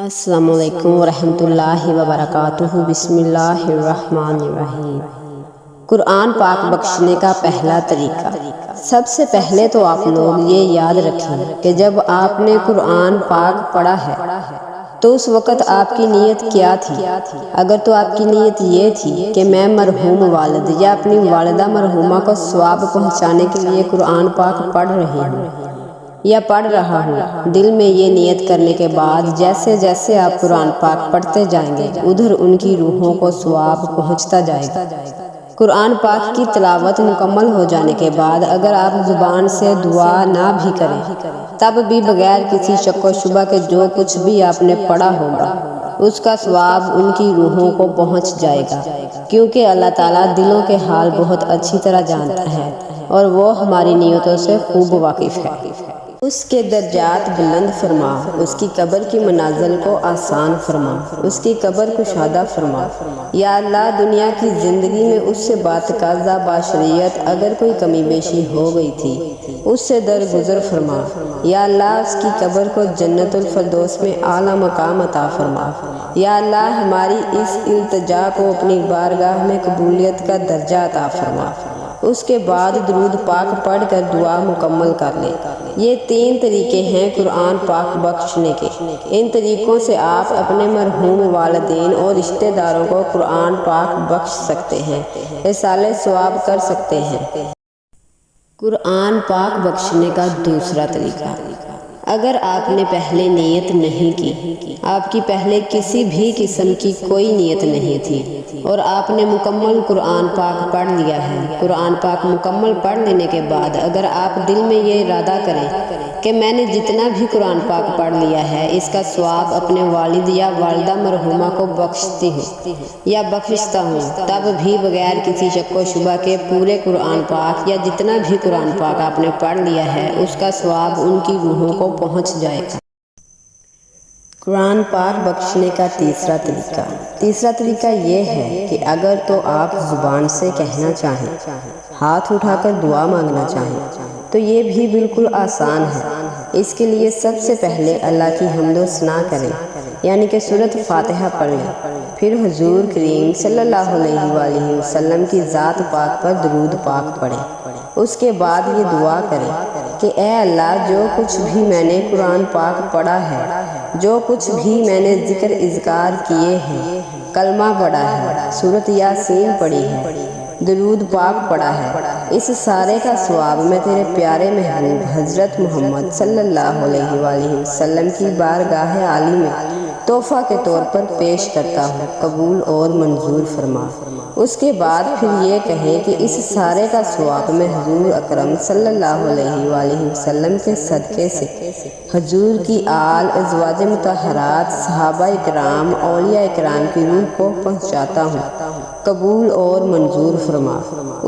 السلام علیکم ورحمۃ اللہ وبرکاتہ۔ بسم اللہ الرحمن الرحیم۔ قرآن پاک بخشنے کا پہلا طریقہ۔ سب سے پہلے تو آپ لوگ یہ یاد رکھیں کہ جب آپ نے قرآن پاک پڑھا ہے تو اس وقت آپ کی نیت کیا تھی۔ اگر تو آپ کی نیت یہ تھی کہ میں مرحوم والد یا اپنی والدہ مرحومہ کو ثواب پہنچانے کے لیے قرآن پاک پڑھ رہی ہوں یا پڑھ رہا ہوں، دل میں یہ نیت کرنے کے بعد جیسے جیسے آپ قرآن پاک پڑھتے جائیں گے ادھر ان کی روحوں کو ثواب پہنچتا جائے گا۔ قرآن پاک کی تلاوت مکمل ہو جانے کے بعد اگر آپ زبان سے دعا نہ بھی کریں تب بھی بغیر کسی شک و شبہ کے جو کچھ بھی آپ نے پڑھا ہوگا اس کا ثواب ان کی روحوں کو پہنچ جائے گا، کیونکہ اللہ تعالیٰ دلوں کے حال بہت اچھی طرح جانتا ہے اور وہ ہماری نیتوں سے خوب واقف ہے۔ اس کے درجات بلند فرما، اس کی قبر کی منازل کو آسان فرما، اس کی قبر کشادہ فرما۔ یا اللہ، دنیا کی زندگی میں اس سے باتقاضا باشریت اگر کوئی کمی بیشی ہو گئی تھی اس سے درگزر فرما۔ یا اللہ، اس کی قبر کو جنت الفردوس میں اعلیٰ مقام عطا فرما۔ یا اللہ، ہماری اس التجا کو اپنی بارگاہ میں قبولیت کا درجہ عطا فرما۔ اس کے بعد درود پاک پڑھ کر دعا مکمل کر لیں۔ یہ 3 طریقے ہیں قرآن پاک بخشنے کے۔ ان طریقوں سے آپ اپنے مرحوم والدین اور رشتہ داروں کو قرآن پاک بخش سکتے ہیں، ایصال ثواب کر سکتے ہیں۔ قرآن پاک بخشنے کا دوسرا طریقہ۔ اگر آپ نے پہلے نیت نہیں کی، آپ کی پہلے کسی بھی قسم کی کوئی نیت نہیں تھی اور آپ نے مکمل قرآن پاک پڑھ لیا ہے، قرآن پاک مکمل پڑھ لینے کے بعد اگر آپ دل میں یہ ارادہ کریں کہ میں نے جتنا بھی قرآن پاک پڑھ لیا ہے اس کا ثواب اپنے والد یا والدہ مرحومہ کو بخشتی ہوں یا بخشتا ہوں، تب بھی بغیر کسی شک و شبہ کے پورے قرآن پاک یا جتنا بھی قرآن پاک آپ نے پڑھ لیا ہے اس کا ثواب ان کی روحوں کو پہنچ جائے گا۔ قرآن پاک بخشنے کا تیسرا طریقہ یہ ہے کہ اگر تو آپ زبان سے کہنا چاہیں، ہاتھ اٹھا کر دعا مانگنا چاہیں تو یہ بھی بالکل آسان ہے۔ اس کے لیے سب سے پہلے اللہ کی حمد و ثنا کریں، یعنی کہ سورۃ فاتحہ پڑھ لیں، پھر حضور کریم صلی اللہ علیہ وآلہ وسلم کی ذات پاک پر درود پاک پڑھیں۔ اس کے بعد یہ دعا کریں کہ اے اللہ، جو کچھ بھی میں نے قرآن پاک پڑھا ہے، جو کچھ بھی میں نے ذکر اذکار کیے ہیں، کلمہ پڑھا ہے، سورۃ یاسین پڑھی ہے، درود پاک پڑھا ہے، اس سارے کا ثواب میں تیرے پیارے محبوب حضرت محمد صلی اللہ علیہ وآلہ وسلم کی بارگاہ عالی میں تحفہ کے طور پر پیش کرتا ہوں، قبول اور منظور فرما۔ اس کے بعد پھر یہ کہیں کہ اس سارے کا ثواب میں حضور اکرم صلی اللہ علیہ وآلہ وسلم کے صدقے سے حضور کی آل، ازواج مطہرات، صحابہ اکرام، اولیاء اکرام کی روح کو پہنچاتا ہوں، قبول اور منظور فرما۔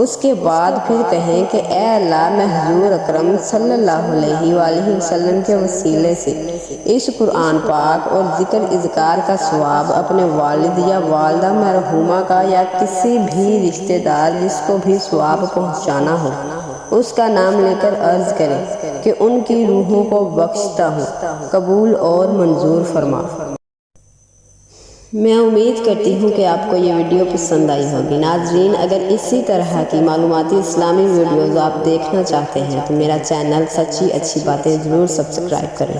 اس کے بعد پھر کہیں کہ اے اللہ، میں حضور اکرم صلی اللہ علیہ وآلہ وسلم کے وسیلے سے اس قرآن پاک اور ذکر اذکار کا ثواب اپنے والد یا والدہ مرحومہ کا یا کسی بھی رشتہ دار جس کو بھی ثواب پہنچانا ہو اس کا نام لے کر عرض کریں کہ ان کی روحوں کو بخشتا ہوں، قبول اور منظور فرما۔ میں امید کرتی ہوں کہ آپ کو یہ ویڈیو پسند آئی ہوگی۔ ناظرین، اگر اسی طرح کی معلوماتی اسلامی ویڈیوز آپ دیکھنا چاہتے ہیں تو میرا چینل سچی اچھی باتیں ضرور سبسکرائب کریں۔